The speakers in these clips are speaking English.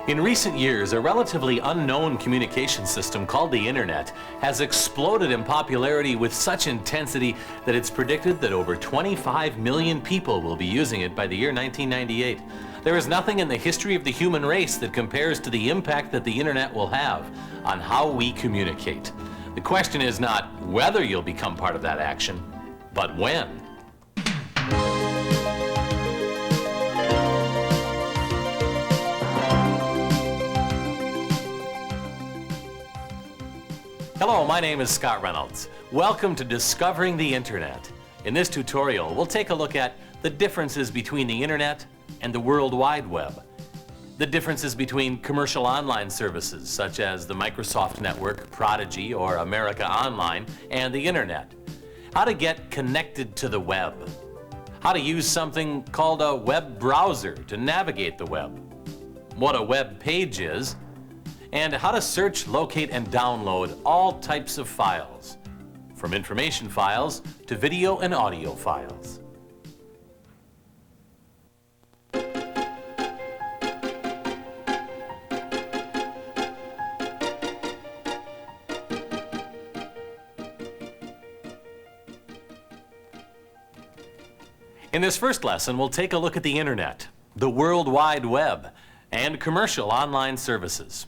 In recent years, a relatively unknown communication system called the Internet has exploded in popularity with such intensity that it's predicted that over 25 million people will be using it by the year 1998. There is nothing in the history of the human race that compares to the impact that the Internet will have on how we communicate. The question is not whether you'll become part of that action, but when. Hello, my name is Scott Reynolds. Welcome to Discovering the Internet. In this tutorial, we'll take a look at the differences between the Internet and the World Wide Web. The differences between commercial online services such as the Microsoft Network, Prodigy, or America Online, and the Internet. How to get connected to the web. How to use something called a web browser to navigate the web. What a web page is. And how to search, locate, and download all types of files, from information files to video and audio files. In this first lesson, we'll take a look at the Internet, the World Wide Web, and commercial online services.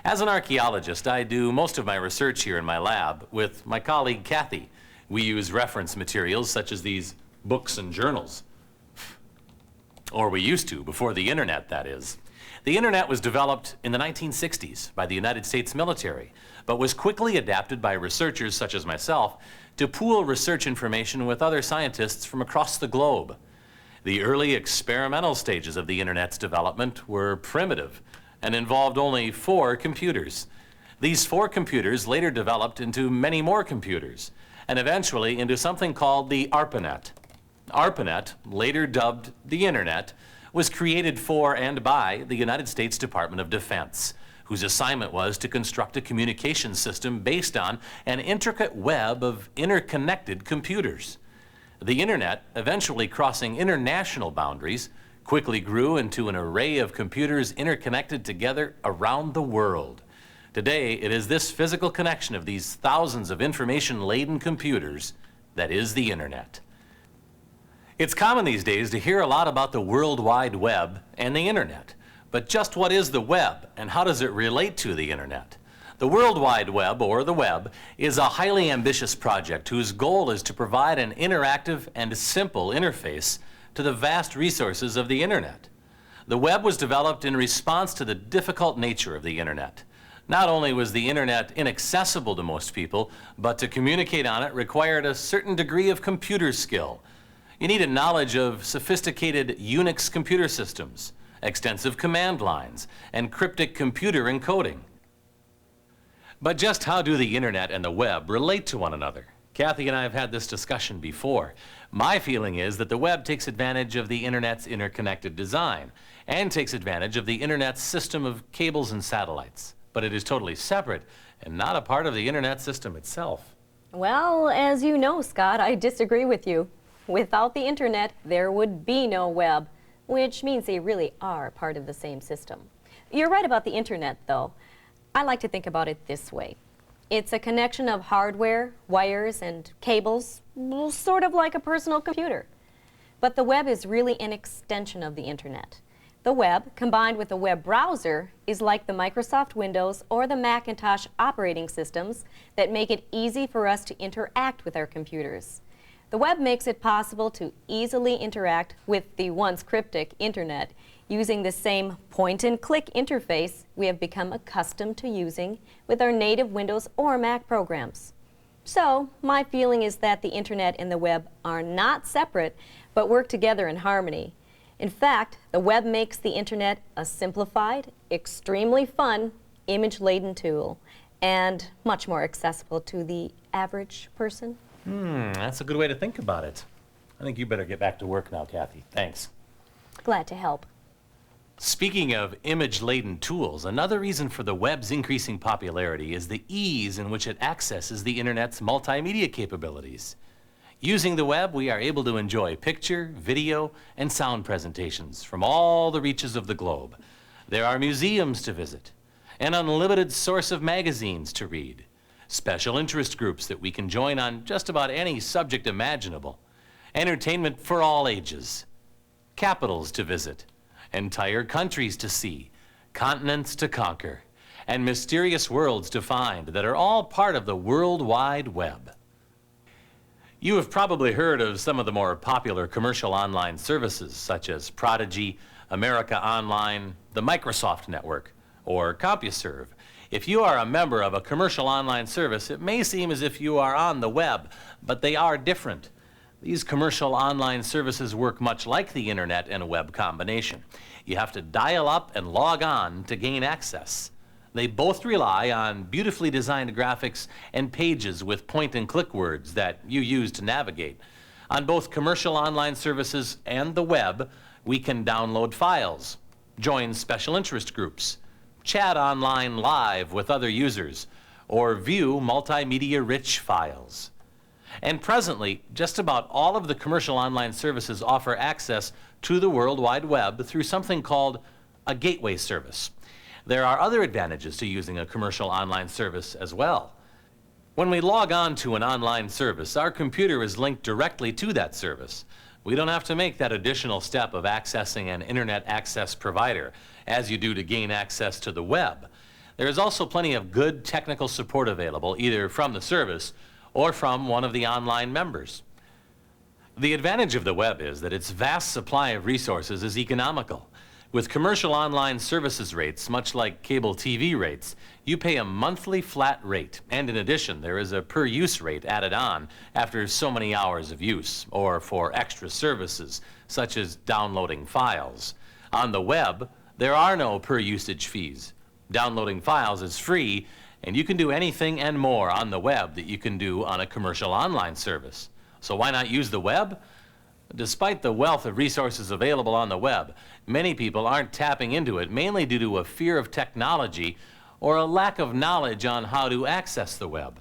As an archaeologist, I do most of my research here in my lab with my colleague Kathy. We use reference materials such as these books and journals. Or we used to, before the Internet, that is. The Internet was developed in the 1960s by the United States military, but was quickly adapted by researchers such as myself to pool research information with other scientists from across the globe. The early experimental stages of the Internet's development were primitive and involved only 4 computers. These 4 computers later developed into many more computers, and eventually into something called the ARPANET. ARPANET, later dubbed the Internet, was created for and by the United States Department of Defense, whose assignment was to construct a communication system based on an intricate web of interconnected computers. The Internet, eventually crossing international boundaries, quickly grew into an array of computers interconnected together around the world. Today, it is this physical connection of these thousands of information-laden computers that is the Internet. It's common these days to hear a lot about the World Wide Web and the Internet. But just what is the web, and how does it relate to the Internet? The World Wide Web, or the web, is a highly ambitious project whose goal is to provide an interactive and simple interface to the vast resources of the Internet. The web was developed in response to the difficult nature of the Internet. Not only was the Internet inaccessible to most people, but to communicate on it required a certain degree of computer skill. You need a knowledge of sophisticated Unix computer systems, extensive command lines, and cryptic computer encoding. But just how do the Internet and the web relate to one another? Kathy and I have had this discussion before. My feeling is that the web takes advantage of the Internet's interconnected design and takes advantage of the Internet's system of cables and satellites. But it is totally separate and not a part of the Internet system itself. Well, as you know, Scott, I disagree with you. Without the Internet, there would be no web, which means they really are part of the same system. You're right about the Internet, though. I like to think about it this way. It's a connection of hardware, wires, and cables, sort of like a personal computer. But the web is really an extension of the Internet. The web, combined with a web browser, is like the Microsoft Windows or the Macintosh operating systems that make it easy for us to interact with our computers. The web makes it possible to easily interact with the once cryptic Internet using the same point-and-click interface we have become accustomed to using with our native Windows or Mac programs. So, my feeling is that the Internet and the web are not separate, but work together in harmony. In fact, the web makes the Internet a simplified, extremely fun, image-laden tool, and much more accessible to the average person. That's a good way to think about it. I think you better get back to work now, Kathy. Thanks. Glad to help. Speaking of image-laden tools, another reason for the web's increasing popularity is the ease in which it accesses the Internet's multimedia capabilities. Using the web, we are able to enjoy picture, video, and sound presentations from all the reaches of the globe. There are museums to visit, an unlimited source of magazines to read, special interest groups that we can join on just about any subject imaginable, entertainment for all ages, capitals to visit, entire countries to see, continents to conquer, and mysterious worlds to find that are all part of the World Wide Web. You have probably heard of some of the more popular commercial online services such as Prodigy, America Online, the Microsoft Network, or CompuServe. If you are a member of a commercial online service, it may seem as if you are on the web, but they are different. These commercial online services work much like the internet and a web combination. You have to dial up and log on to gain access. They both rely on beautifully designed graphics and pages with point-and-click words that you use to navigate. On both commercial online services and the web, we can download files, join special interest groups, chat online live with other users, or view multimedia-rich files. And presently, just about all of the commercial online services offer access to the World Wide Web through something called a gateway service. There are other advantages to using a commercial online service as well. When we log on to an online service, our computer is linked directly to that service. We don't have to make that additional step of accessing an internet access provider, as you do to gain access to the web. There is also plenty of good technical support available, either from the service or from one of the online members. The advantage of the web is that its vast supply of resources is economical. With commercial online services rates, much like cable TV rates, you pay a monthly flat rate, and in addition, there is a per-use rate added on after so many hours of use, or for extra services, such as downloading files. On the web, there are no per-usage fees. Downloading files is free, and you can do anything and more on the web that you can do on a commercial online service. So why not use the web? Despite the wealth of resources available on the web, many people aren't tapping into it, mainly due to a fear of technology or a lack of knowledge on how to access the web.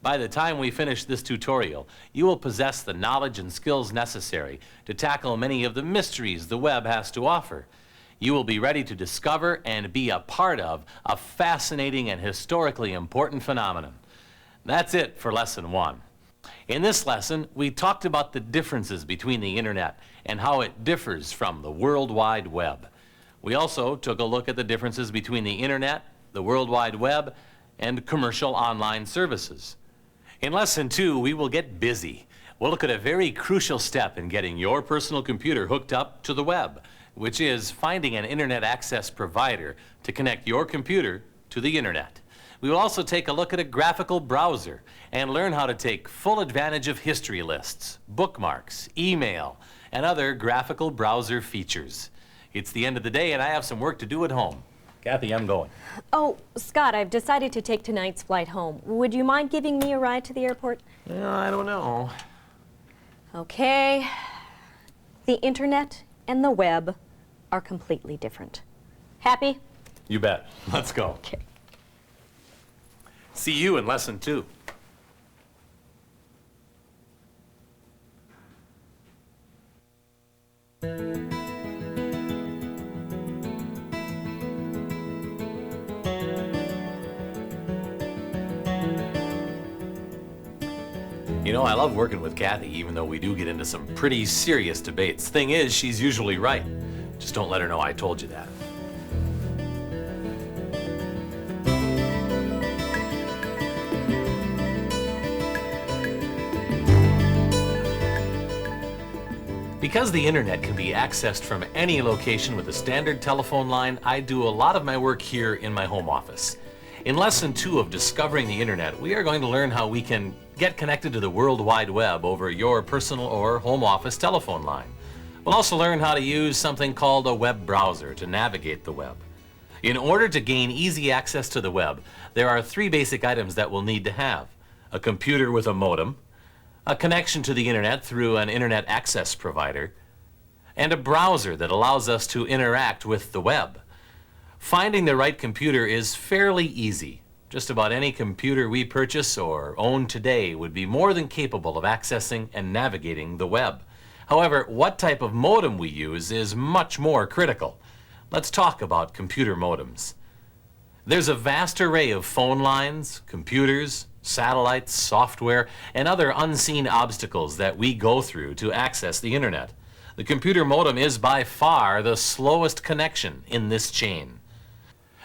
By the time we finish this tutorial, you will possess the knowledge and skills necessary to tackle many of the mysteries the web has to offer. You will be ready to discover and be a part of a fascinating and historically important phenomenon. That's it for Lesson 1. In this lesson, we talked about the differences between the internet and how it differs from the World Wide Web. We also took a look at the differences between the internet, the World Wide Web, and commercial online services. In Lesson 2, we will get busy. We'll look at a very crucial step in getting your personal computer hooked up to the web, which is finding an internet access provider to connect your computer to the internet. We will also take a look at a graphical browser and learn how to take full advantage of history lists, bookmarks, email, and other graphical browser features. It's the end of the day and I have some work to do at home. Kathy, I'm going. Oh, Scott, I've decided to take tonight's flight home. Would you mind giving me a ride to the airport? Well, I don't know. Okay. The internet and the web are completely different. Happy? You bet. Let's go. Okay. See you in Lesson 2. You know, I love working with Kathy, even though we do get into some pretty serious debates. Thing is, she's usually right. Just don't let her know I told you that. Because the internet can be accessed from any location with a standard telephone line, I do a lot of my work here in my home office. In Lesson 2 of Discovering the Internet, we are going to learn how we can get connected to the World Wide Web over your personal or home office telephone line. We'll also learn how to use something called a web browser to navigate the web. In order to gain easy access to the web, there are 3 basic items that we'll need to have: a computer with a modem, a connection to the internet through an internet access provider, and a browser that allows us to interact with the web. Finding the right computer is fairly easy. Just about any computer we purchase or own today would be more than capable of accessing and navigating the web. However, what type of modem we use is much more critical. Let's talk about computer modems. There's a vast array of phone lines, computers, satellites, software, and other unseen obstacles that we go through to access the internet. The computer modem is by far the slowest connection in this chain.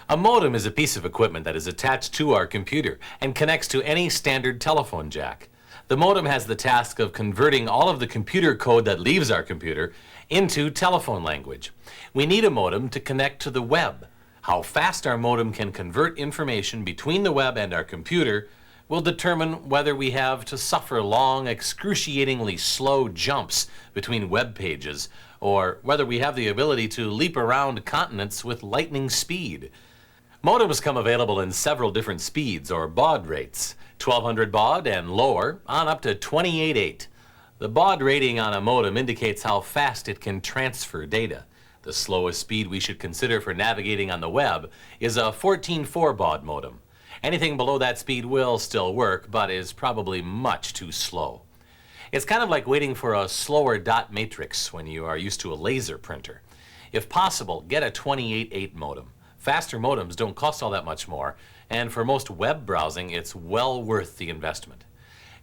A modem is a piece of equipment that is attached to our computer and connects to any standard telephone jack. The modem has the task of converting all of the computer code that leaves our computer into telephone language. We need a modem to connect to the web. How fast our modem can convert information between the web and our computer will determine whether we have to suffer long, excruciatingly slow jumps between web pages, or whether we have the ability to leap around continents with lightning speed. Modems come available in several different speeds or baud rates, 1200 baud and lower on up to 28.8. The baud rating on a modem indicates how fast it can transfer data. The slowest speed we should consider for navigating on the web is a 14.4 baud modem. Anything below that speed will still work, but is probably much too slow. It's kind of like waiting for a slower dot matrix when you are used to a laser printer. If possible, get a 28.8 modem. Faster modems don't cost all that much more, and for most web browsing, it's well worth the investment.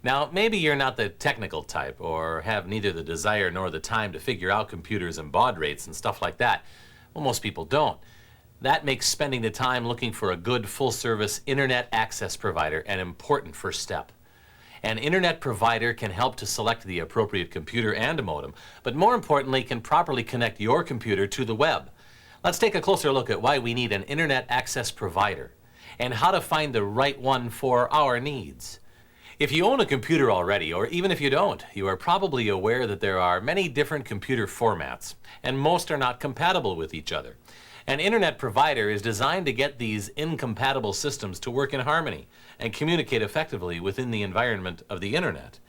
Now, maybe you're not the technical type or have neither the desire nor the time to figure out computers and baud rates and stuff like that. Well, most people don't. That makes spending the time looking for a good full-service internet access provider an important first step. An internet provider can help to select the appropriate computer and modem, but more importantly, can properly connect your computer to the web. Let's take a closer look at why we need an internet access provider and how to find the right one for our needs. If you own a computer already, or even if you don't, you are probably aware that there are many different computer formats, and most are not compatible with each other. An internet provider is designed to get these incompatible systems to work in harmony and communicate effectively within the environment of the internet.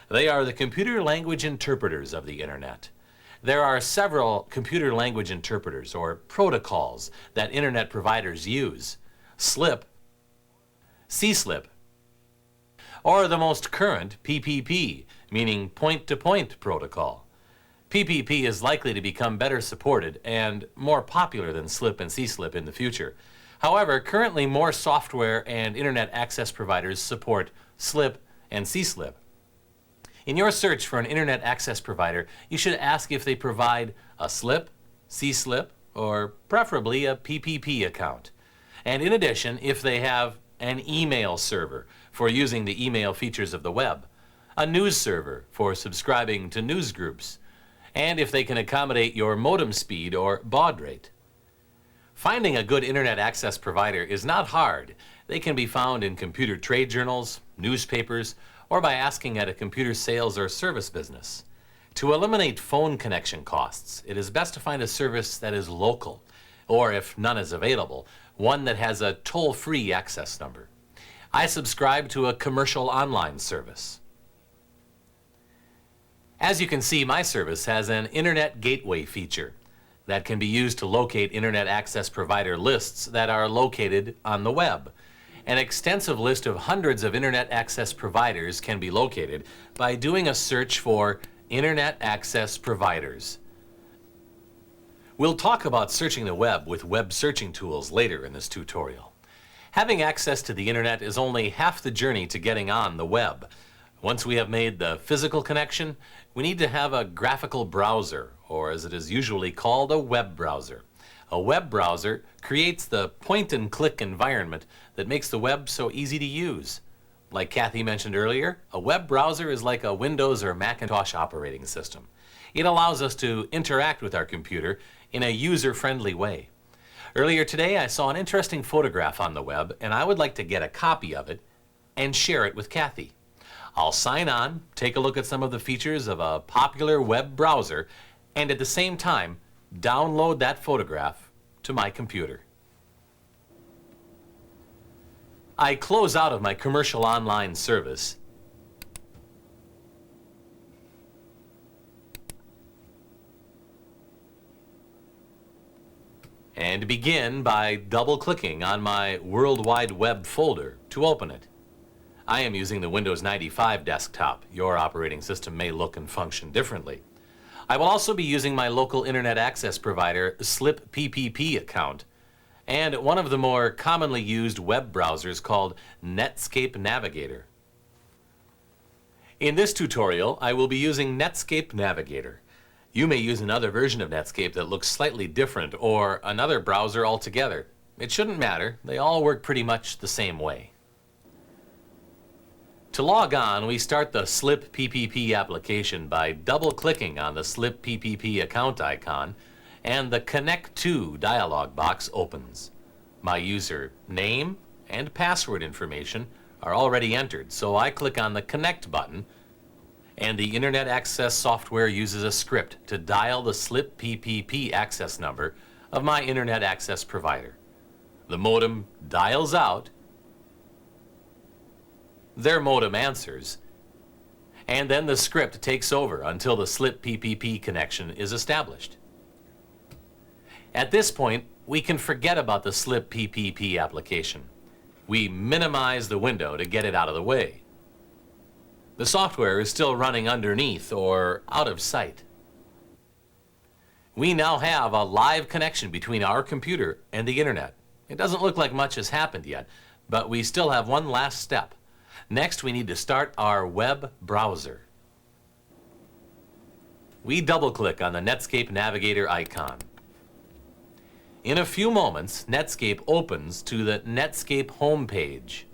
They are the computer language interpreters of the internet. There are several computer language interpreters or protocols that internet providers use. SLIP, CSLIP, or the most current PPP, meaning point-to-point protocol. PPP is likely to become better supported and more popular than SLIP and CSLIP in the future. However, currently more software and internet access providers support SLIP and CSLIP. In your search for an internet access provider, you should ask if they provide a SLIP, CSLIP, or preferably a PPP account. And in addition, if they have an email server for using the email features of the web, a news server for subscribing to news groups, and if they can accommodate your modem speed or baud rate. Finding a good internet access provider is not hard. They can be found in computer trade journals, newspapers, or by asking at a computer sales or service business. To eliminate phone connection costs, it is best to find a service that is local, or if none is available, one that has a toll-free access number. I subscribe to a commercial online service. As you can see, my service has an Internet Gateway feature that can be used to locate Internet access provider lists that are located on the web. An extensive list of hundreds of Internet access providers can be located by doing a search for Internet access providers. We'll talk about searching the web with web searching tools later in this tutorial. Having access to the Internet is only half the journey to getting on the web. Once we have made the physical connection, we need to have a graphical browser, or as it is usually called, a web browser. A web browser creates the point-and-click environment that makes the web so easy to use. Like Kathy mentioned earlier, a web browser is like a Windows or Macintosh operating system. It allows us to interact with our computer in a user-friendly way. Earlier today, I saw an interesting photograph on the web, and I would like to get a copy of it and share it with Kathy. I'll sign on, take a look at some of the features of a popular web browser, and at the same time, download that photograph to my computer. I close out of my commercial online service and begin by double-clicking on my World Wide Web folder to open it. I am using the Windows 95 desktop. Your operating system may look and function differently. I will also be using my local internet access provider Slip PPP account and one of the more commonly used web browsers called Netscape Navigator. In this tutorial, I will be using Netscape Navigator. You may use another version of Netscape that looks slightly different or another browser altogether. It shouldn't matter. They all work pretty much the same way. To log on, we start the Slip PPP application by double-clicking on the Slip PPP account icon, and the Connect To dialog box opens. My user name and password information are already entered, so I click on the Connect button, and the Internet Access software uses a script to dial the Slip PPP access number of my Internet Access provider. The modem dials out, their modem answers, and then the script takes over until the Slip PPP connection is established. At this point, we can forget about the Slip PPP application. We minimize the window to get it out of the way. The software is still running underneath or out of sight. We now have a live connection between our computer and the internet. It doesn't look like much has happened yet, but we still have one last step. Next, we need to start our web browser. We double-click on the Netscape Navigator icon. In a few moments, Netscape opens to the Netscape home page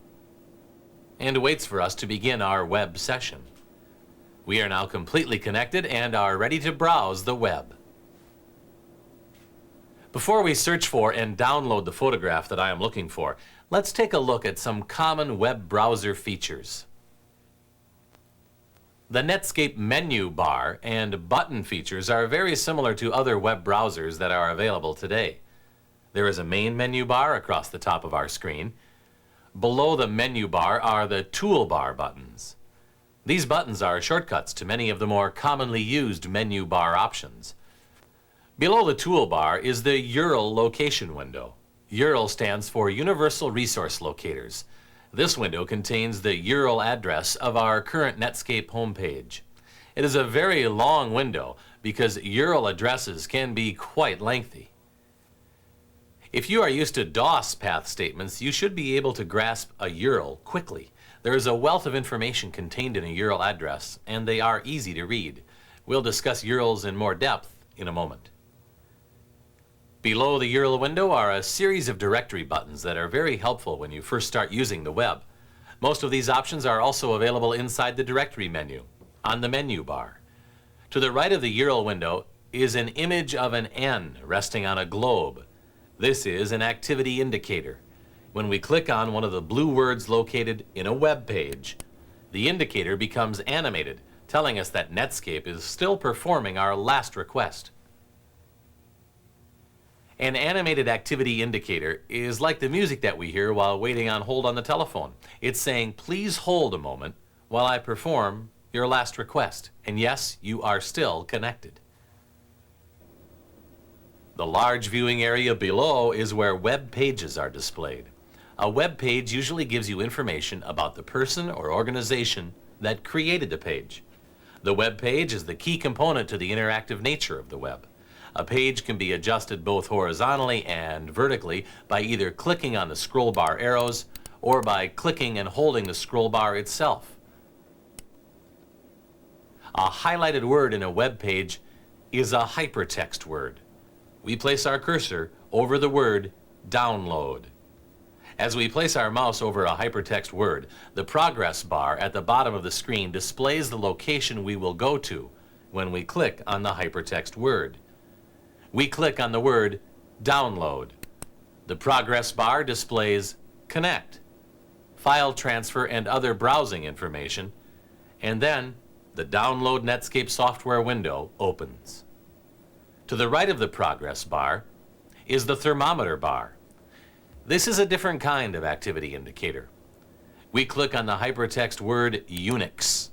and waits for us to begin our web session. We are now completely connected and are ready to browse the web. Before we search for and download the photograph that I am looking for, let's take a look at some common web browser features. The Netscape menu bar and button features are very similar to other web browsers that are available today. There is a main menu bar across the top of our screen. Below the menu bar are the toolbar buttons. These buttons are shortcuts to many of the more commonly used menu bar options. Below the toolbar is the URL location window. URL stands for Universal Resource Locators. This window contains the URL address of our current Netscape homepage. It is a very long window because URL addresses can be quite lengthy. If you are used to DOS path statements, you should be able to grasp a URL quickly. There is a wealth of information contained in a URL address, and they are easy to read. We'll discuss URLs in more depth in a moment. Below the URL window are a series of directory buttons that are very helpful when you first start using the web. Most of these options are also available inside the directory menu, on the menu bar. To the right of the URL window is an image of an N resting on a globe. This is an activity indicator. When we click on one of the blue words located in a web page, the indicator becomes animated, telling us that Netscape is still performing our last request. An animated activity indicator is like the music that we hear while waiting on hold on the telephone. It's saying, please hold a moment while I perform your last request. And yes, you are still connected. The large viewing area below is where web pages are displayed. A web page usually gives you information about the person or organization that created the page. The web page is the key component to the interactive nature of the web. A page can be adjusted both horizontally and vertically by either clicking on the scroll bar arrows or by clicking and holding the scroll bar itself. A highlighted word in a web page is a hypertext word. We place our cursor over the word download. As we place our mouse over a hypertext word, the progress bar at the bottom of the screen displays the location we will go to when we click on the hypertext word. We click on the word download. The progress bar displays connect, file transfer, and other browsing information, and then the Download Netscape software window opens. To the right of the progress bar is the thermometer bar. This is a different kind of activity indicator. We click on the hypertext word Unix.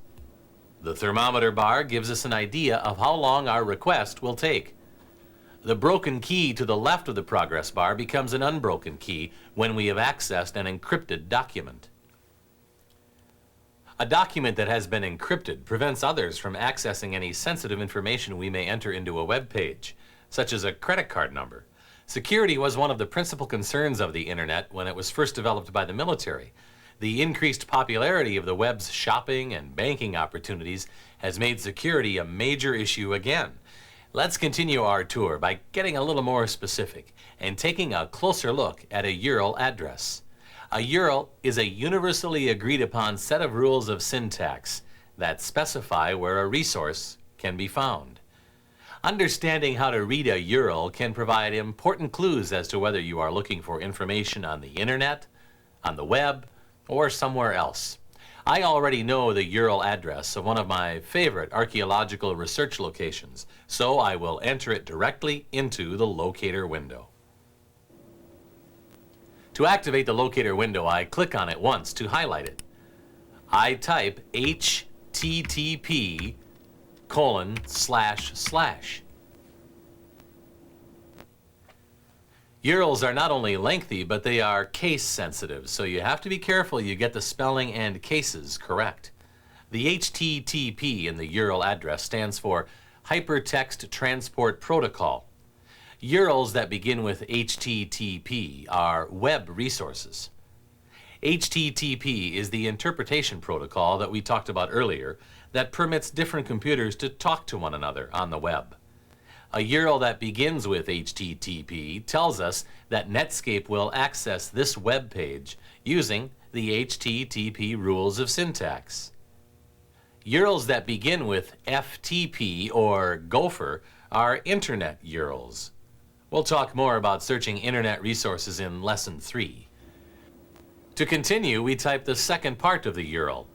The thermometer bar gives us an idea of how long our request will take. The broken key to the left of the progress bar becomes an unbroken key when we have accessed an encrypted document. A document that has been encrypted prevents others from accessing any sensitive information we may enter into a web page, such as a credit card number. Security was one of the principal concerns of the Internet when it was first developed by the military. The increased popularity of the web's shopping and banking opportunities has made security a major issue again. Let's continue our tour by getting a little more specific and taking a closer look at a URL address. A URL is a universally agreed upon set of rules of syntax that specify where a resource can be found. Understanding how to read a URL can provide important clues as to whether you are looking for information on the Internet, on the web, or somewhere else. I already know the URL address of one of my favorite archaeological research locations, so I will enter it directly into the locator window. To activate the locator window, I click on it once to highlight it. I type http:// URLs are not only lengthy, but they are case sensitive, so you have to be careful you get the spelling and cases correct. The HTTP in the URL address stands for Hypertext Transport Protocol. URLs that begin with HTTP are web resources. HTTP is the interpretation protocol that we talked about earlier that permits different computers to talk to one another on the web. A URL that begins with HTTP tells us that Netscape will access this web page using the HTTP rules of syntax. URLs that begin with FTP or Gopher are Internet URLs. We'll talk more about searching Internet resources in Lesson 3. To continue, we type the second part of the URL,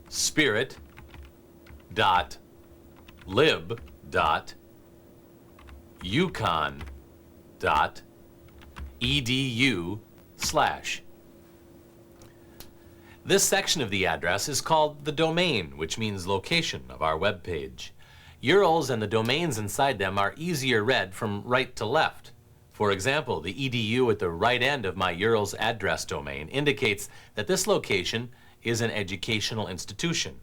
spirit.lib.yukon.edu/. This section of the address is called the domain, which means location of our web page. URLs and the domains inside them are easier read from right to left. For example, the edu at the right end of my URL's address domain indicates that this location is an educational institution.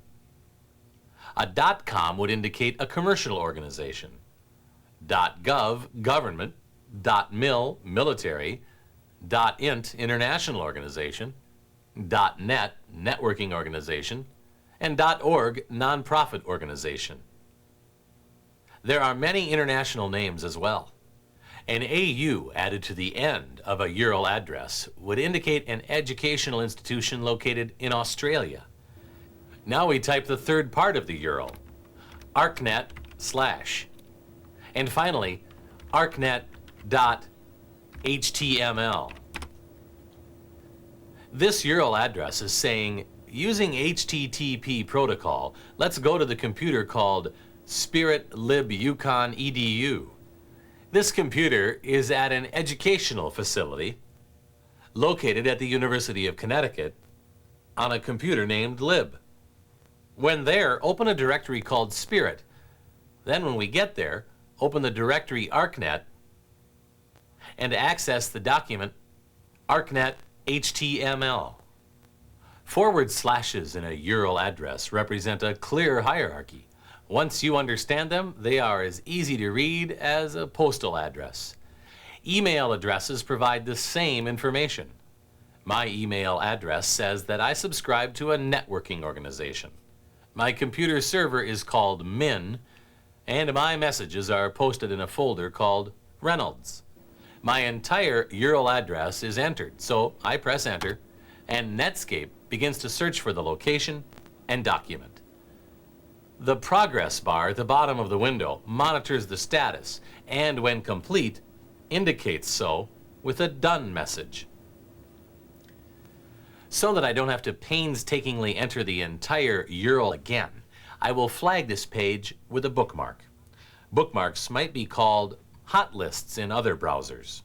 A .com would indicate a commercial organization. .gov, government. .mil, military. .int, international organization. .net, networking organization. And .org, nonprofit organization. There are many international names as well. An AU added to the end of a URL address would indicate an educational institution located in Australia. Now we type the third part of the URL, arcnet/. And finally, arcnet.html. This URL address is saying, using HTTP protocol, let's go to the computer called spirit.lib.yukon.edu. This computer is at an educational facility located at the University of Connecticut on a computer named Lib. When there, open a directory called Spirit. Then when we get there, open the directory ArcNet and access the document arcnet.html. Forward slashes in a URL address represent a clear hierarchy. Once you understand them, they are as easy to read as a postal address. Email addresses provide the same information. My email address says that I subscribe to a networking organization. My computer server is called Min, and my messages are posted in a folder called Reynolds. My entire URL address is entered, so I press enter, and Netscape begins to search for the location and document. The progress bar at the bottom of the window monitors the status and, when complete, indicates so with a done message. So that I don't have to painstakingly enter the entire URL again, I will flag this page with a bookmark. Bookmarks might be called hot lists in other browsers.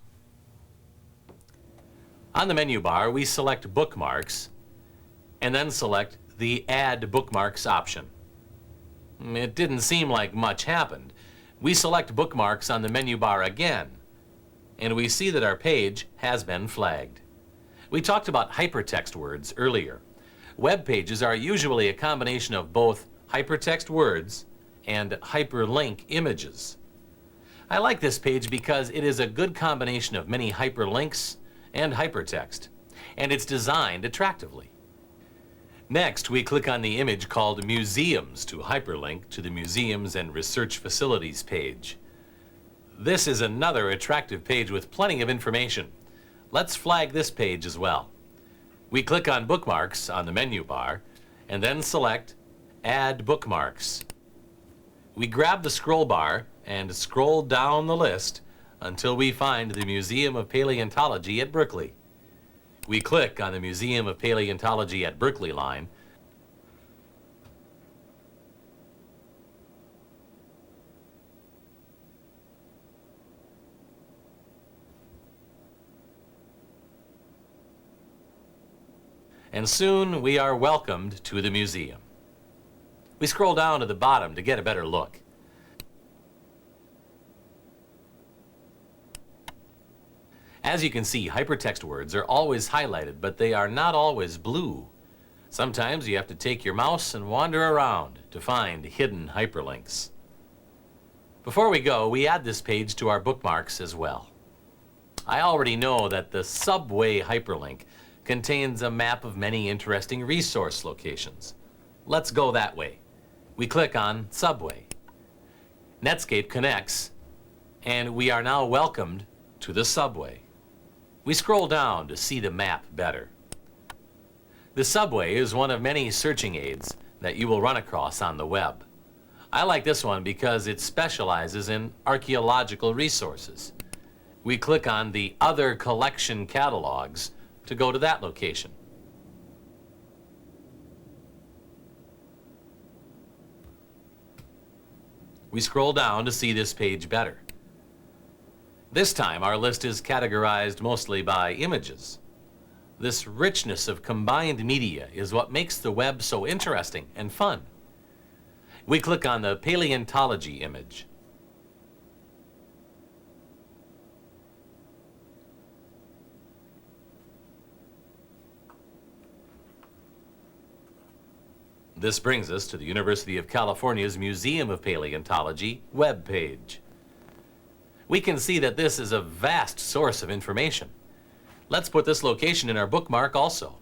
On the menu bar, we select Bookmarks and then select the Add Bookmarks option. It didn't seem like much happened. We select Bookmarks on the menu bar again, and we see that our page has been flagged. We talked about hypertext words earlier. Web pages are usually a combination of both hypertext words and hyperlink images. I like this page because it is a good combination of many hyperlinks and hypertext, and it's designed attractively. Next, we click on the image called Museums to hyperlink to the Museums and Research Facilities page. This is another attractive page with plenty of information. Let's flag this page as well. We click on Bookmarks on the menu bar and then select Add Bookmarks. We grab the scroll bar and scroll down the list until we find the Museum of Paleontology at Berkeley. We click on the Museum of Paleontology at Berkeley line. And soon we are welcomed to the museum. We scroll down to the bottom to get a better look. As you can see, hypertext words are always highlighted, but they are not always blue. Sometimes you have to take your mouse and wander around to find hidden hyperlinks. Before we go, we add this page to our bookmarks as well. I already know that the subway hyperlink contains a map of many interesting resource locations. Let's go that way. We click on Subway. Netscape connects, and we are now welcomed to the subway. We scroll down to see the map better. The subway is one of many searching aids that you will run across on the web. I like this one because it specializes in archaeological resources. We click on the Other Collection Catalogs to go to that location. We scroll down to see this page better. This time our list is categorized mostly by images. This richness of combined media is what makes the web so interesting and fun. We click on the paleontology image. This brings us to the University of California's Museum of Paleontology web page. We can see that this is a vast source of information. Let's put this location in our bookmark also.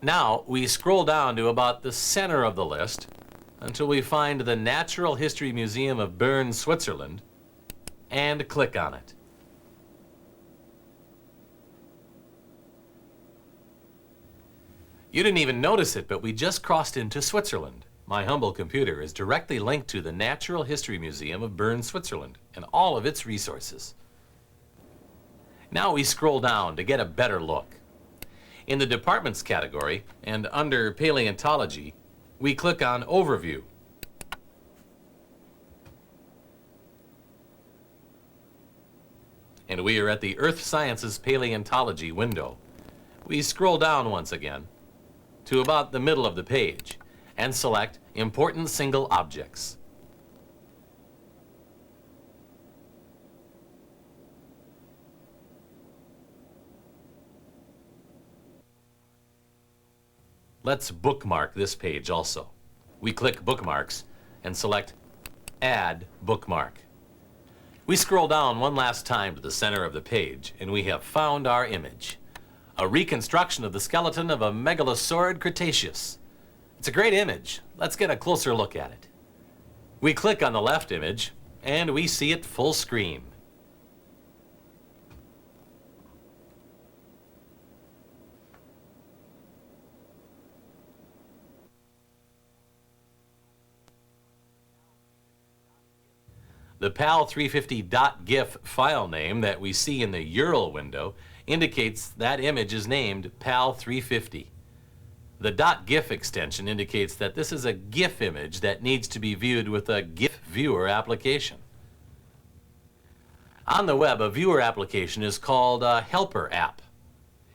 Now we scroll down to about the center of the list until we find the Natural History Museum of Bern, Switzerland, and click on it. You didn't even notice it, but we just crossed into Switzerland. My humble computer is directly linked to the Natural History Museum of Bern, Switzerland, and all of its resources. Now we scroll down to get a better look. In the Departments category, and under Paleontology, we click on Overview. And we are at the Earth Sciences Paleontology window. We scroll down once again to about the middle of the page and select Important Single Objects. Let's bookmark this page also. We click Bookmarks and select Add Bookmark. We scroll down one last time to the center of the page and we have found our image. A reconstruction of the skeleton of a megalosaurid Cretaceous. It's a great image. Let's get a closer look at it. We click on the left image and we see it full screen. The PAL350.gif file name that we see in the URL window indicates that image is named PAL350. The .gif extension indicates that this is a GIF image that needs to be viewed with a GIF viewer application. On the web, a viewer application is called a helper app.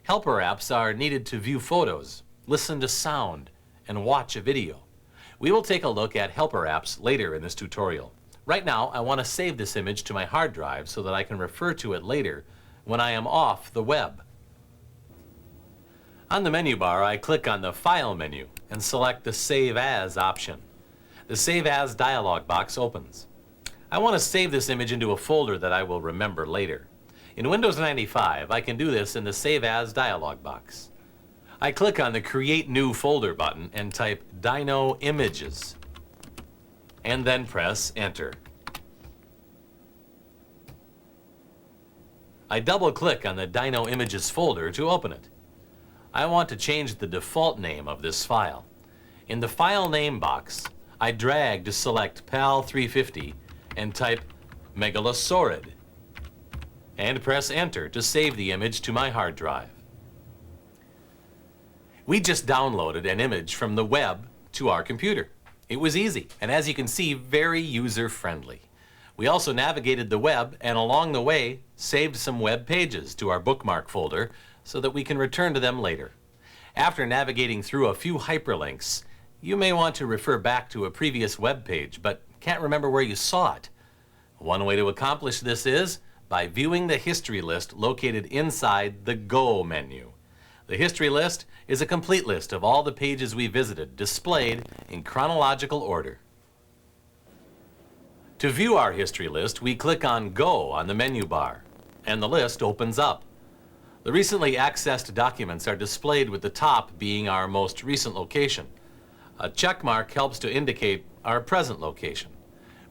Helper apps are needed to view photos, listen to sound, and watch a video. We will take a look at helper apps later in this tutorial. Right now, I want to save this image to my hard drive so that I can refer to it later when I am off the web. On the menu bar, I click on the File menu and select the Save As option. The Save As dialog box opens. I want to save this image into a folder that I will remember later. In Windows 95, I can do this in the Save As dialog box. I click on the Create New Folder button and type Dino Images, and then press Enter. I double-click on the Dino Images folder to open it. I want to change the default name of this file. In the File Name box, I drag to select PAL 350 and type Megalosaurid, and press Enter to save the image to my hard drive. We just downloaded an image from the web to our computer. It was easy, and as you can see, very user-friendly. We also navigated the web and along the way saved some web pages to our bookmark folder so that we can return to them later. After navigating through a few hyperlinks, you may want to refer back to a previous web page but can't remember where you saw it. One way to accomplish this is by viewing the history list located inside the Go menu. The history list is a complete list of all the pages we visited, displayed in chronological order. To view our history list, we click on Go on the menu bar, and the list opens up. The recently accessed documents are displayed with the top being our most recent location. A check mark helps to indicate our present location.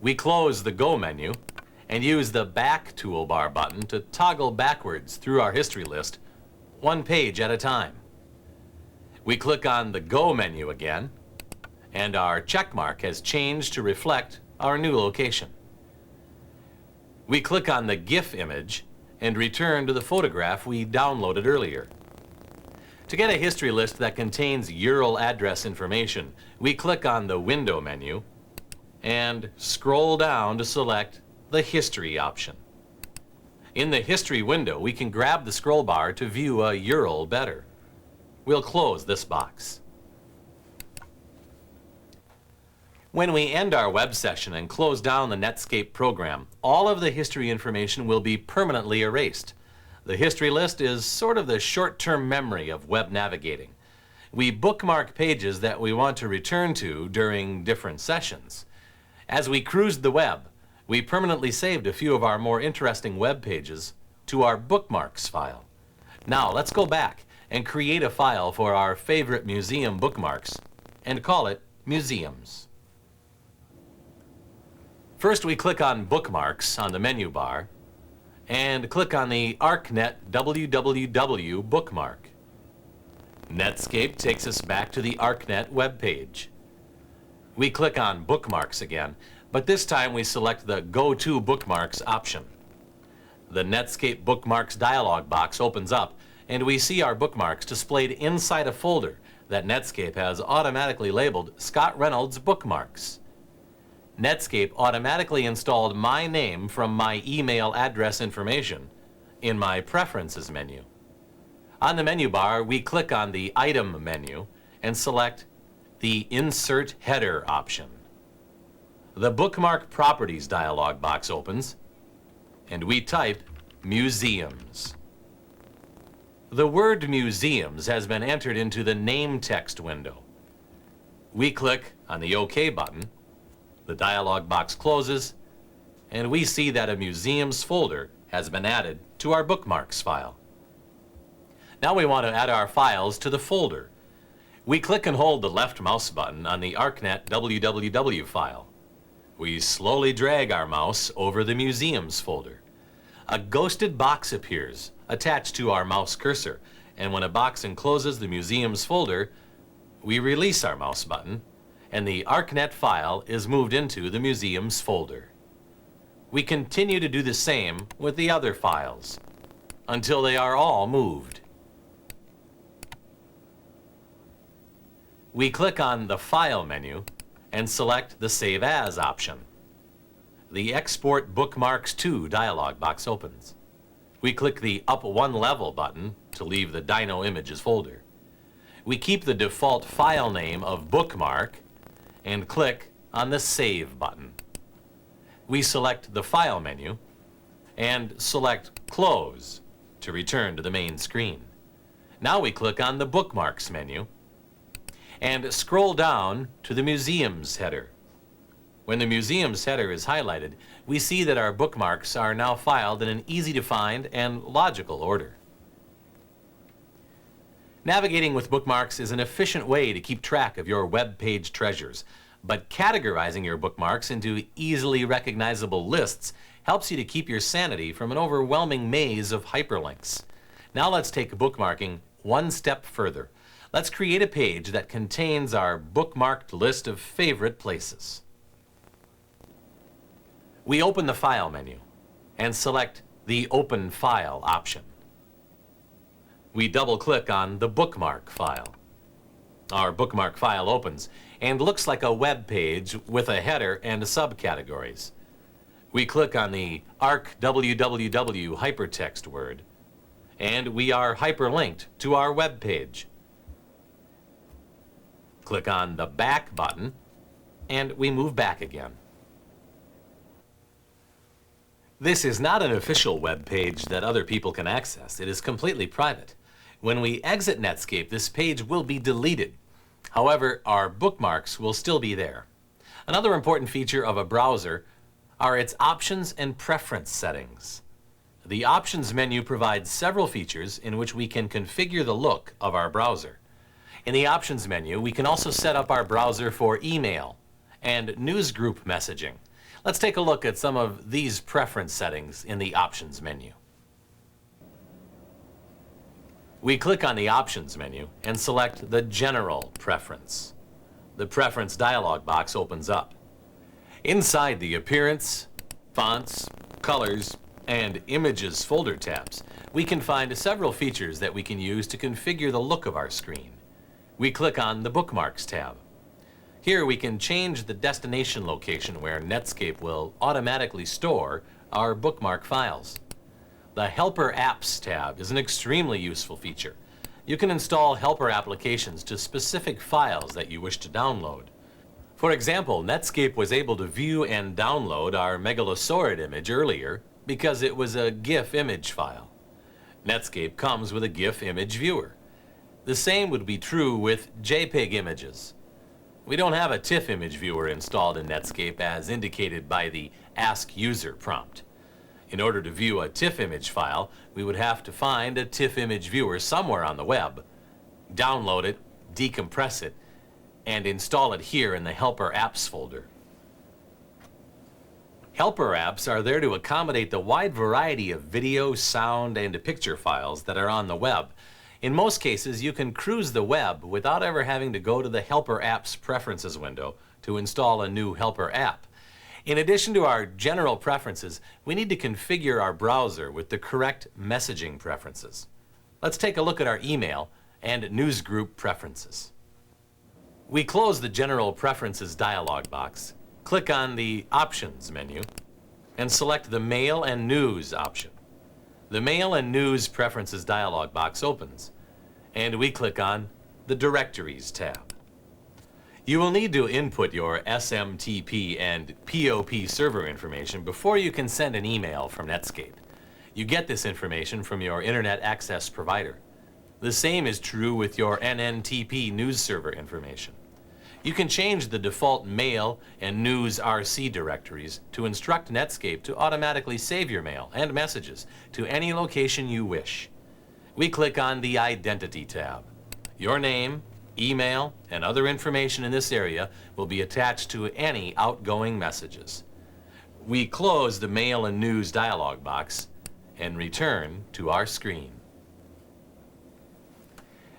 We close the Go menu and use the Back toolbar button to toggle backwards through our history list, one page at a time. We click on the Go menu again, and our check mark has changed to reflect our new location. We click on the GIF image and return to the photograph we downloaded earlier. To get a history list that contains URL address information, we click on the Window menu and scroll down to select the History option. In the History window, we can grab the scroll bar to view a URL better. We'll close this box. When we end our web session and close down the Netscape program, all of the history information will be permanently erased. The history list is sort of the short-term memory of web navigating. We bookmark pages that we want to return to during different sessions. As we cruised the web, we permanently saved a few of our more interesting web pages to our Bookmarks file. Now let's go back and create a file for our favorite museum bookmarks and call it Museums. First, we click on Bookmarks on the menu bar and click on the ArcNet www bookmark. Netscape takes us back to the ArcNet web page. We click on Bookmarks again, but this time we select the Go to Bookmarks option. The Netscape Bookmarks dialog box opens up and we see our bookmarks displayed inside a folder that Netscape has automatically labeled Scott Reynolds Bookmarks. Netscape automatically installed my name from my email address information in my Preferences menu. On the menu bar, we click on the Item menu and select the Insert Header option. The Bookmark Properties dialog box opens, and we type Museums. The word Museums has been entered into the Name text window. We click on the OK button. The dialog box closes, and we see that a Museums folder has been added to our Bookmarks file. Now we want to add our files to the folder. We click and hold the left mouse button on the ArcNet www file. We slowly drag our mouse over the Museums folder. A ghosted box appears attached to our mouse cursor, and when a box encloses the Museums folder, we release our mouse button, and the ArcNet file is moved into the Museums folder. We continue to do the same with the other files until they are all moved. We click on the File menu and select the Save As option. The Export Bookmarks to dialog box opens. We click the Up One Level button to leave the Dino Images folder. We keep the default file name of Bookmark and click on the Save button. We select the File menu and select Close to return to the main screen. Now we click on the Bookmarks menu and scroll down to the Museums header. When the Museums header is highlighted, we see that our bookmarks are now filed in an easy-to-find and logical order. Navigating with bookmarks is an efficient way to keep track of your web page treasures, but categorizing your bookmarks into easily recognizable lists helps you to keep your sanity from an overwhelming maze of hyperlinks. Now let's take bookmarking one step further. Let's create a page that contains our bookmarked list of favorite places. We open the File menu and select the Open File option. We double-click on the Bookmark File. Our Bookmark File opens and looks like a web page with a header and subcategories. We click on the ArcWWW hypertext word, and we are hyperlinked to our web page. Click on the Back button, and we move back again. This is not an official web page that other people can access. It is completely private. When we exit Netscape, this page will be deleted. However, our bookmarks will still be there. Another important feature of a browser are its options and preference settings. The Options menu provides several features in which we can configure the look of our browser. In the Options menu, we can also set up our browser for email and newsgroup messaging. Let's take a look at some of these preference settings in the Options menu. We click on the Options menu and select the General preference. The Preference dialog box opens up. Inside the Appearance, Fonts, Colors, and Images folder tabs, we can find several features that we can use to configure the look of our screen. We click on the Bookmarks tab. Here we can change the destination location where Netscape will automatically store our bookmark files. The Helper Apps tab is an extremely useful feature. You can install helper applications to specific files that you wish to download. For example, Netscape was able to view and download our megalosaurid image earlier because it was a GIF image file. Netscape comes with a GIF image viewer. The same would be true with JPEG images. We don't have a TIFF image viewer installed in Netscape as indicated by the Ask User prompt. In order to view a TIFF image file, we would have to find a TIFF image viewer somewhere on the web, download it, decompress it, and install it here in the Helper Apps folder. Helper apps are there to accommodate the wide variety of video, sound, and picture files that are on the web. In most cases, you can cruise the web without ever having to go to the Helper Apps Preferences window to install a new Helper app. In addition to our general preferences, we need to configure our browser with the correct messaging preferences. Let's take a look at our email and newsgroup preferences. We close the General Preferences dialog box, click on the Options menu, and select the Mail and News option. The Mail and News Preferences dialog box opens, and we click on the Directories tab. You will need to input your SMTP and POP server information before you can send an email from Netscape. You get this information from your Internet access provider. The same is true with your NNTP news server information. You can change the default Mail and News RC directories to instruct Netscape to automatically save your mail and messages to any location you wish. We click on the Identity tab. Your name, email, and other information in this area will be attached to any outgoing messages. We close the Mail and News dialog box and return to our screen.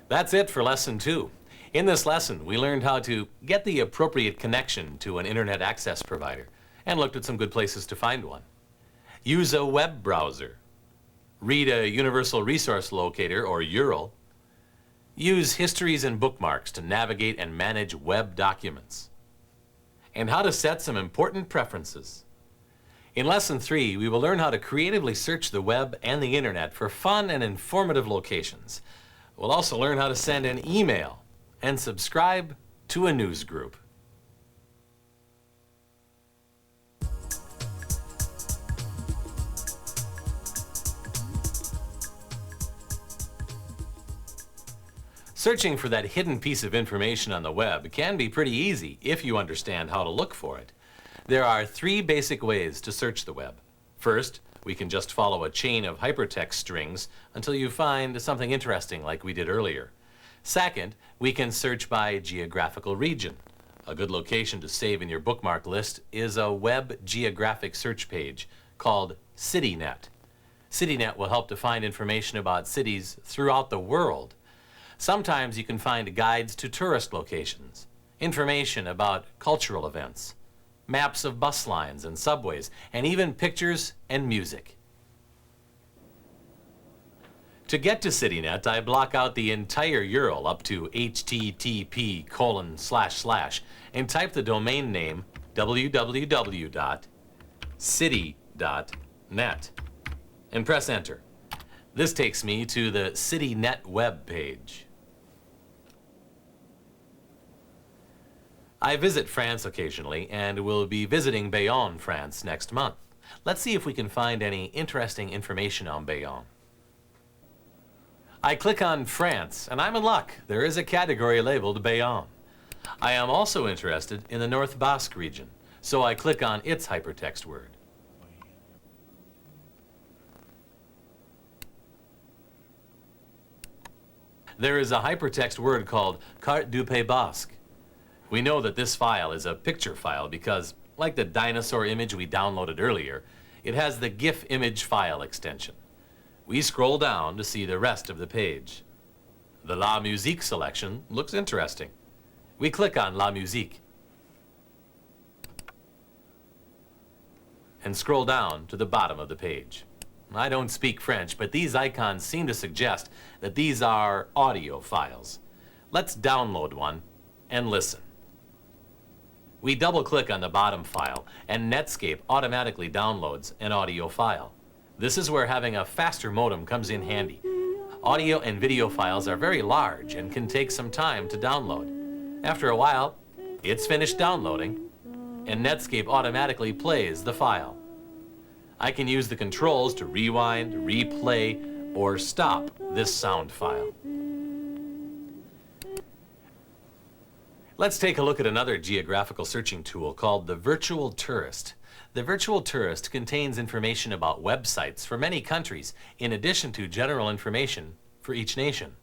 That's it for Lesson 2. In this lesson, we learned how to get the appropriate connection to an Internet access provider and looked at some good places to find one. Use a web browser. Read a Universal Resource Locator, or URL. Use histories and bookmarks to navigate and manage web documents. And how to set some important preferences. In Lesson 3, we will learn how to creatively search the web and the Internet for fun and informative locations. We'll also learn how to send an email and subscribe to a news group. Searching for that hidden piece of information on the web can be pretty easy if you understand how to look for it. There are 3 basic ways to search the web. First, we can just follow a chain of hypertext strings until you find something interesting like we did earlier. Second, we can search by geographical region. A good location to save in your bookmark list is a web geographic search page called CityNet. CityNet will help to find information about cities throughout the world. Sometimes you can find guides to tourist locations, information about cultural events, maps of bus lines and subways, and even pictures and music. To get to CityNet, I block out the entire URL up to http:// and type the domain name www.city.net and press enter. This takes me to the CityNet web page. I visit France occasionally and will be visiting Bayonne, France next month. Let's see if we can find any interesting information on Bayonne. I click on France and I'm in luck. There is a category labeled Bayonne. I am also interested in the North Basque region, so I click on its hypertext word. There is a hypertext word called Carte du Pays Basque. We know that this file is a picture file because, like the dinosaur image we downloaded earlier, it has the GIF image file extension. We scroll down to see the rest of the page. The La Musique selection looks interesting. We click on La Musique and scroll down to the bottom of the page. I don't speak French, but these icons seem to suggest that these are audio files. Let's download one and listen. We double-click on the bottom file, and Netscape automatically downloads an audio file. This is where having a faster modem comes in handy. Audio and video files are very large and can take some time to download. After a while, it's finished downloading, and Netscape automatically plays the file. I can use the controls to rewind, replay, or stop this sound file. Let's take a look at another geographical searching tool called the Virtual Tourist. The Virtual Tourist contains information about websites for many countries, in addition to general information for each nation.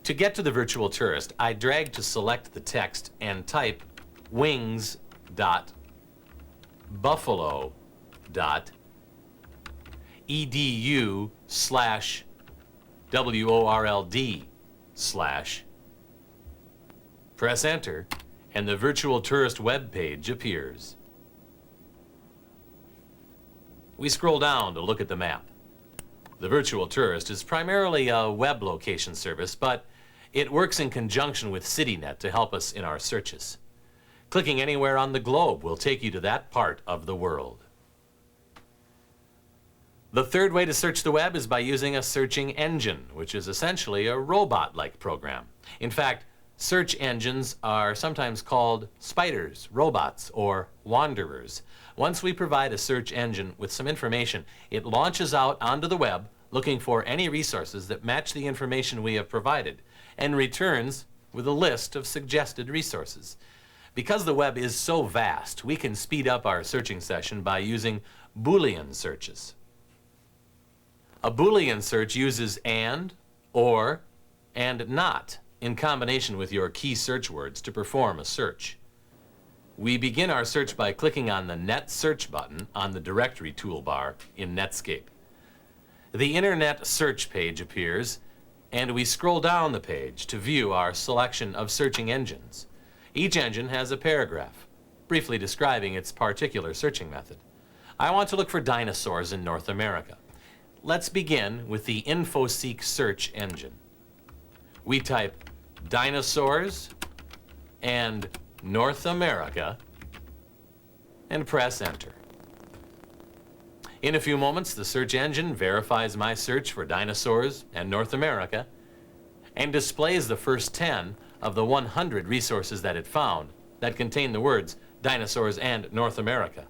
To get to the Virtual Tourist, I drag to select the text and type wings.buffalo.edu/WORLD/. Press enter, and the Virtual Tourist web page appears. We scroll down to look at the map. The Virtual Tourist is primarily a web location service, but it works in conjunction with CityNet to help us in our searches. Clicking anywhere on the globe will take you to that part of the world. The third way to search the web is by using a searching engine, which is essentially a robot-like program. In fact, search engines are sometimes called spiders, robots, or wanderers. Once we provide a search engine with some information, it launches out onto the web looking for any resources that match the information we have provided and returns with a list of suggested resources. Because the web is so vast, we can speed up our searching session by using Boolean searches. A Boolean search uses and, or, and not in combination with your key search words to perform a search. We begin our search by clicking on the Net Search button on the Directory toolbar in Netscape. The Internet search page appears, and we scroll down the page to view our selection of searching engines. Each engine has a paragraph, briefly describing its particular searching method. I want to look for dinosaurs in North America. Let's begin with the InfoSeek search engine. We type dinosaurs and North America and press enter. In a few moments, the search engine verifies my search for dinosaurs and North America and displays the first 10 of the 100 resources that it found that contain the words dinosaurs and North America.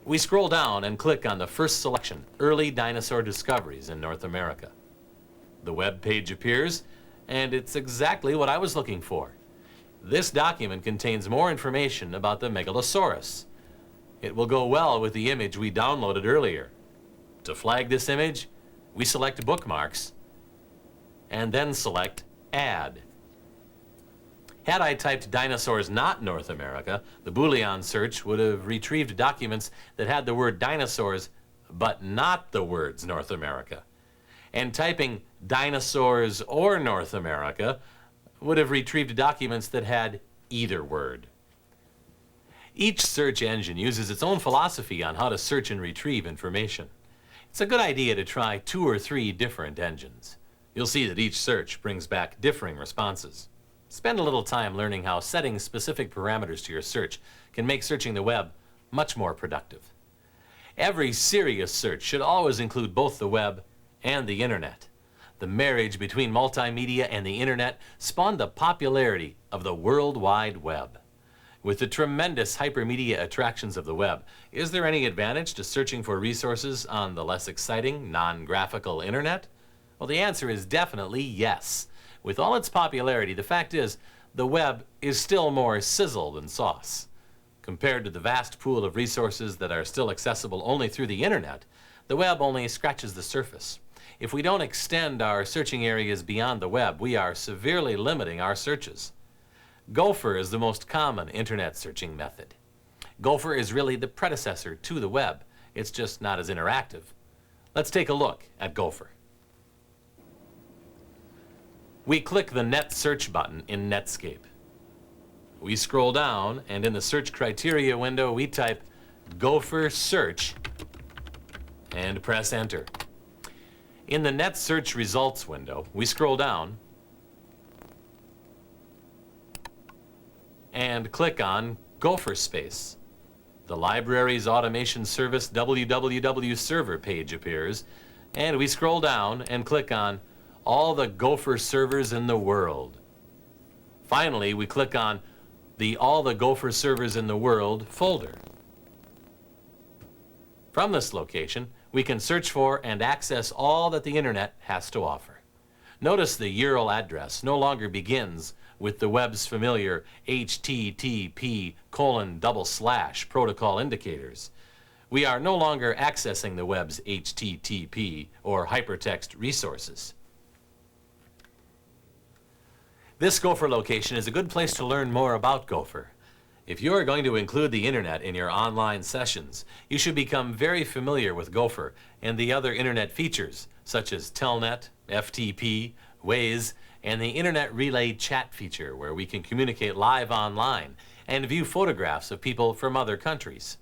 We scroll down and click on the first selection, Early Dinosaur Discoveries in North America. The web page appears, and it's exactly what I was looking for. This document contains more information about the Megalosaurus. It will go well with the image we downloaded earlier. To flag this image, we select Bookmarks, and then select Add. Had I typed dinosaurs not North America, the Boolean search would have retrieved documents that had the word dinosaurs, but not the words North America. And typing dinosaurs or North America would have retrieved documents that had either word. Each search engine uses its own philosophy on how to search and retrieve information. It's a good idea to try 2 or 3 different engines. You'll see that each search brings back differing responses. Spend a little time learning how setting specific parameters to your search can make searching the web much more productive. Every serious search should always include both the web and the internet. The marriage between multimedia and the internet spawned the popularity of the World Wide Web. With the tremendous hypermedia attractions of the web, is there any advantage to searching for resources on the less exciting, non-graphical internet? Well, the answer is definitely yes. With all its popularity, the fact is, the web is still more sizzle than sauce. Compared to the vast pool of resources that are still accessible only through the internet, the web only scratches the surface. If we don't extend our searching areas beyond the web, we are severely limiting our searches. Gopher is the most common internet searching method. Gopher is really the predecessor to the web. It's just not as interactive. Let's take a look at Gopher. We click the Net Search button in Netscape. We scroll down, and in the search criteria window, we type Gopher Search and press Enter. In the Net Search Results window, we scroll down and click on Gopher Space. The library's automation service www server page appears, and we scroll down and click on all the Gopher servers in the world. Finally, we click on the All the Gopher Servers in the World folder. From this location, we can search for and access all that the internet has to offer. Notice the URL address no longer begins with the web's familiar http:// protocol indicators. We are no longer accessing the web's HTTP or hypertext resources. This Gopher location is a good place to learn more about Gopher. If you are going to include the internet in your online sessions, you should become very familiar with Gopher and the other internet features such as Telnet, FTP, Waze, and the Internet Relay Chat feature where we can communicate live online and view photographs of people from other countries.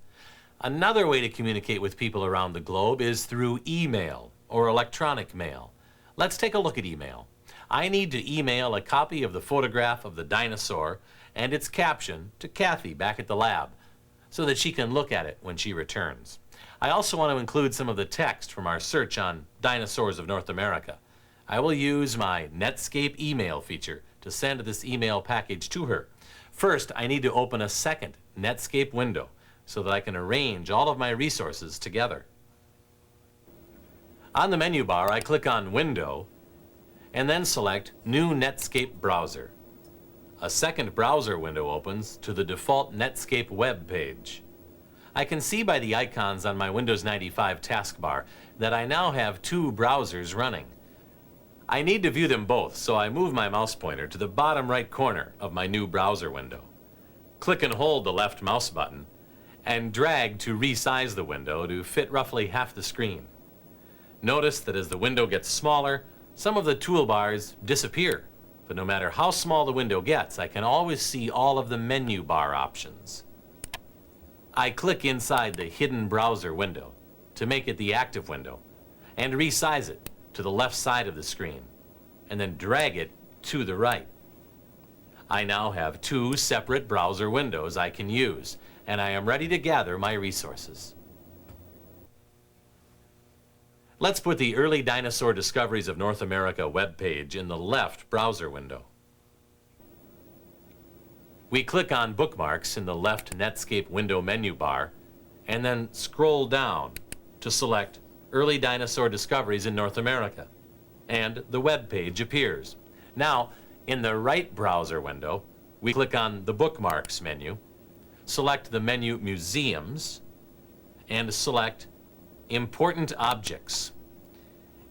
Another way to communicate with people around the globe is through email or electronic mail. Let's take a look at email. I need to email a copy of the photograph of the dinosaur and its caption to Kathy back at the lab so that she can look at it when she returns. I also want to include some of the text from our search on dinosaurs of North America. I will use my Netscape email feature to send this email package to her. First, I need to open a second Netscape window so that I can arrange all of my resources together. On the menu bar, I click on Window and then select New Netscape Browser. A second browser window opens to the default Netscape web page. I can see by the icons on my Windows 95 taskbar that I now have 2 browsers running. I need to view them both, so I move my mouse pointer to the bottom right corner of my new browser window. Click and hold the left mouse button and drag to resize the window to fit roughly half the screen. Notice that as the window gets smaller, some of the toolbars disappear, but no matter how small the window gets, I can always see all of the menu bar options. I click inside the hidden browser window to make it the active window and resize it to the left side of the screen and then drag it to the right. I now have 2 separate browser windows I can use, and I am ready to gather my resources. Let's put the Early Dinosaur Discoveries of North America webpage in the left browser window. We click on Bookmarks in the left Netscape window menu bar and then scroll down to select Early Dinosaur Discoveries in North America and the web page appears. Now, in the right browser window, we click on the Bookmarks menu, select the menu Museums, and select Important Objects.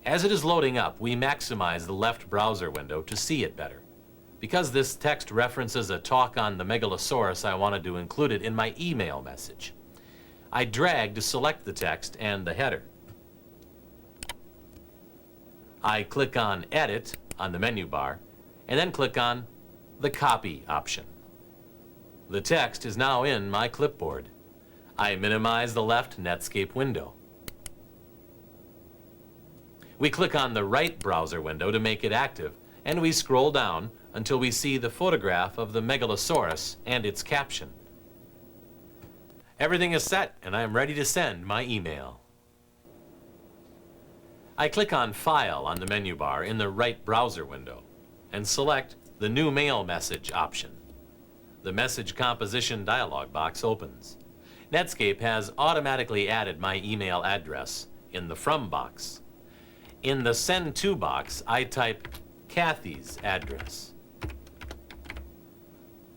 As it is loading up, we maximize the left browser window to see it better. Because this text references a talk on the Megalosaurus, I wanted to include it in my email message. I drag to select the text and the header. I click on Edit on the menu bar, and then click on the Copy option. The text is now in my clipboard. I minimize the left Netscape window. We click on the right browser window to make it active, and we scroll down until we see the photograph of the Megalosaurus and its caption. Everything is set, and I am ready to send my email. I click on File on the menu bar in the right browser window and select the New Mail Message option. The message composition dialog box opens. Netscape has automatically added my email address in the From box. In the Send To box, I type Kathy's address.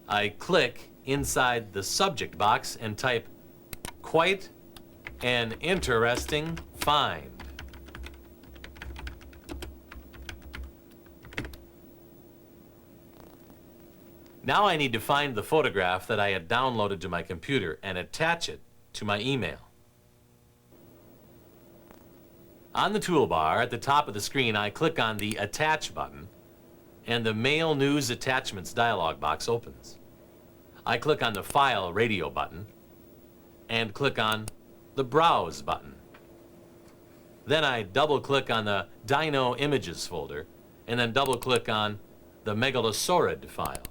I click inside the Subject box and type Quite an Interesting Find. Now I need to find the photograph that I had downloaded to my computer and attach it to my email. On the toolbar at the top of the screen, I click on the Attach button, and the Mail News Attachments dialog box opens. I click on the File Radio button and click on the Browse button. Then I double-click on the Dino Images folder and then double-click on the Megalosaurid file.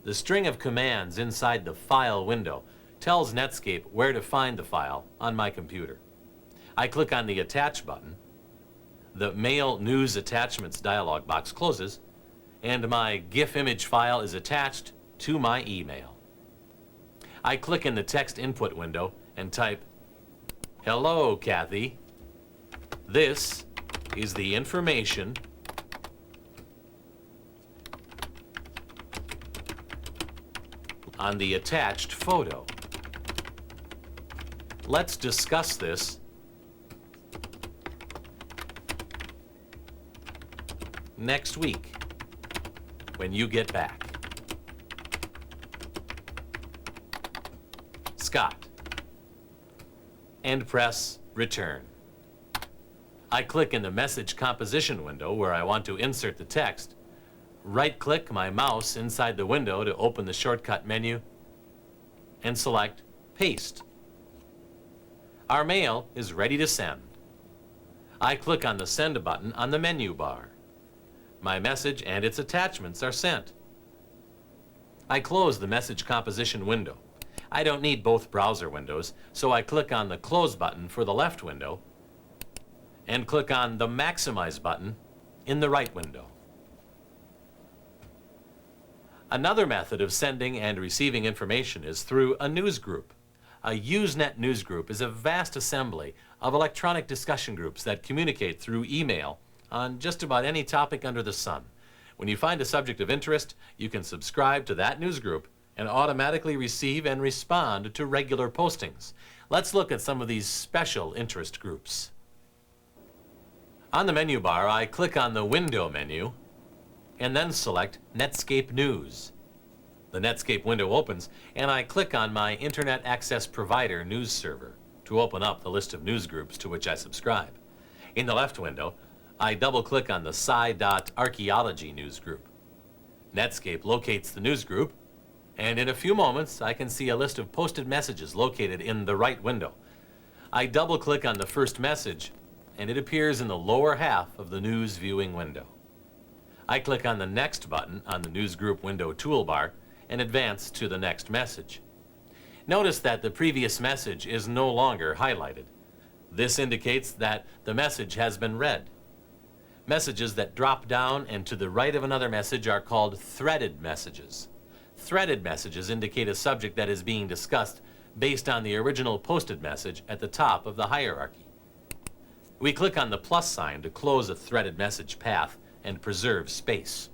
The string of commands inside the File window tells Netscape where to find the file on my computer. I click on the Attach button, the Mail News Attachments dialog box closes, and my GIF image file is attached to my email. I click in the text input window and type, "Hello, Kathy. This is the information on the attached photo. Let's discuss this next week when you get back. Scott." And press Return. I click in the message composition window where I want to insert the text, right-click my mouse inside the window to open the shortcut menu, and select Paste. Our mail is ready to send. I click on the Send button on the menu bar. My message and its attachments are sent. I close the message composition window. I don't need both browser windows, so I click on the Close button for the left window and click on the Maximize button in the right window. Another method of sending and receiving information is through a newsgroup. A Usenet newsgroup is a vast assembly of electronic discussion groups that communicate through email on just about any topic under the sun. When you find a subject of interest, you can subscribe to that newsgroup and automatically receive and respond to regular postings. Let's look at some of these special interest groups. On the menu bar, I click on the Window menu and then select Netscape News. The Netscape window opens, and I click on my Internet Access Provider news server to open up the list of news groups to which I subscribe. In the left window, I double-click on the Sci.Archaeology news group. Netscape locates the news group, and in a few moments, I can see a list of posted messages located in the right window. I double-click on the first message, and it appears in the lower half of the news viewing window. I click on the Next button on the Newsgroup window toolbar and advance to the next message. Notice that the previous message is no longer highlighted. This indicates that the message has been read. Messages that drop down and to the right of another message are called threaded messages. Threaded messages indicate a subject that is being discussed based on the original posted message at the top of the hierarchy. We click on the plus sign to close a threaded message path and preserve space.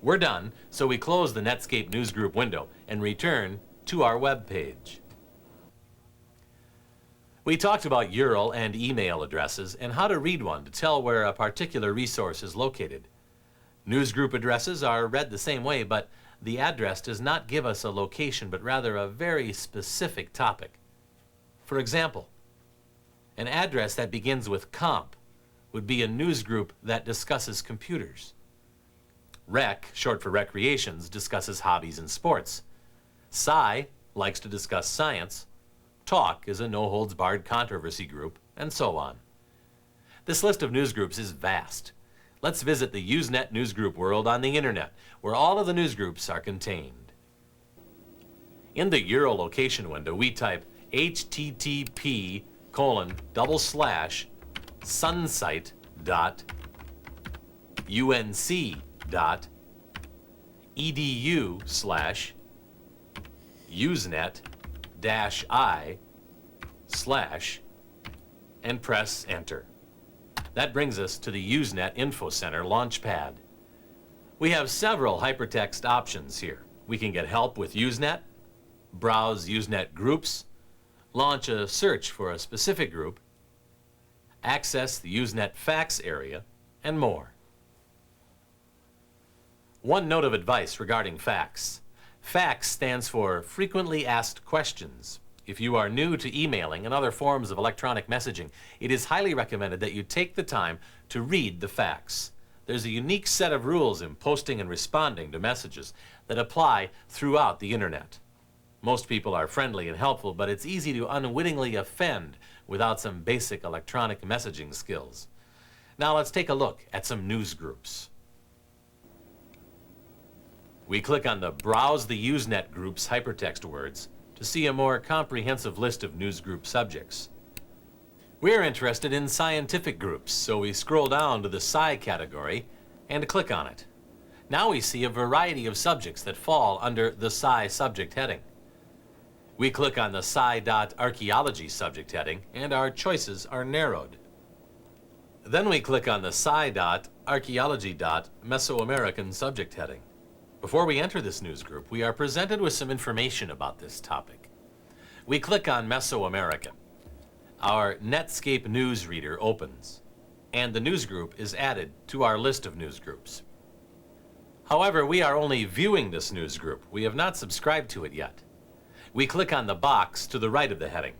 We're done, so we close the Netscape Newsgroup window and return to our web page. We talked about URL and email addresses and how to read one to tell where a particular resource is located. Newsgroup addresses are read the same way, but the address does not give us a location, but rather a very specific topic. For example, an address that begins with comp would be a newsgroup that discusses computers. Rec, short for recreations, discusses hobbies and sports. Sci likes to discuss science. Talk is a no-holds-barred controversy group, and so on. This list of newsgroups is vast. Let's visit the Usenet newsgroup world on the internet, where all of the newsgroups are contained. In the URL location window, we type http://sunsight.unc.edu/usenet-i/ and press enter. That brings us to the Usenet Info Center Launchpad. We have several hypertext options here. We can get help with Usenet, browse Usenet groups, launch a search for a specific group, access the Usenet facts area, and more. One note of advice regarding facts. FAQs stands for Frequently Asked Questions. If you are new to emailing and other forms of electronic messaging, it is highly recommended that you take the time to read the FAQs. There's a unique set of rules in posting and responding to messages that apply throughout the internet. Most people are friendly and helpful, but it's easy to unwittingly offend without some basic electronic messaging skills. Now let's take a look at some news groups. We click on the Browse the Usenet Groups hypertext words to see a more comprehensive list of newsgroup subjects. We're interested in scientific groups, so we scroll down to the Sci category and click on it. Now we see a variety of subjects that fall under the Sci subject heading. We click on the Sci.Archaeology subject heading and our choices are narrowed. Then we click on the Sci.Archaeology.Mesoamerican subject heading. Before we enter this news group, we are presented with some information about this topic. We click on Mesoamerican. Our Netscape news reader opens, and the news group is added to our list of news groups. However, we are only viewing this news group. We have not subscribed to it yet. We click on the box to the right of the heading.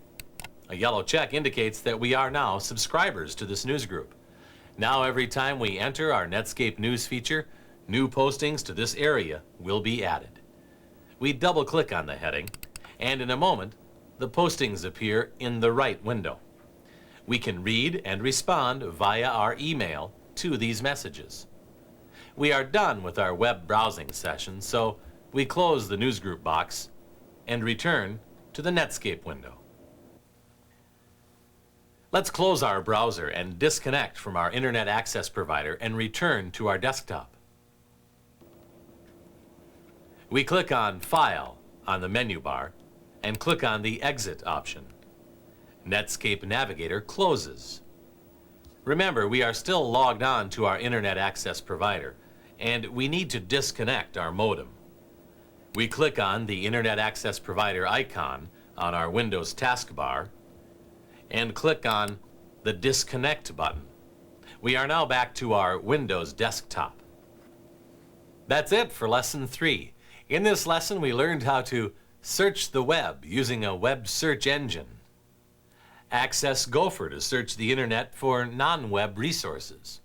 A yellow check indicates that we are now subscribers to this news group. Now every time we enter our Netscape news feature, new postings to this area will be added. We double-click on the heading, and in a moment, the postings appear in the right window. We can read and respond via our email to these messages. We are done with our web browsing session, so we close the newsgroup box and return to the Netscape window. Let's close our browser and disconnect from our internet access provider and return to our desktop. We click on File on the menu bar and click on the Exit option. Netscape Navigator closes. Remember, we are still logged on to our internet access provider, and we need to disconnect our modem. We click on the Internet Access Provider icon on our Windows taskbar and click on the Disconnect button. We are now back to our Windows desktop. That's it for Lesson 3. In this lesson, we learned how to search the web using a web search engine, access Gopher to search the internet for non-web resources,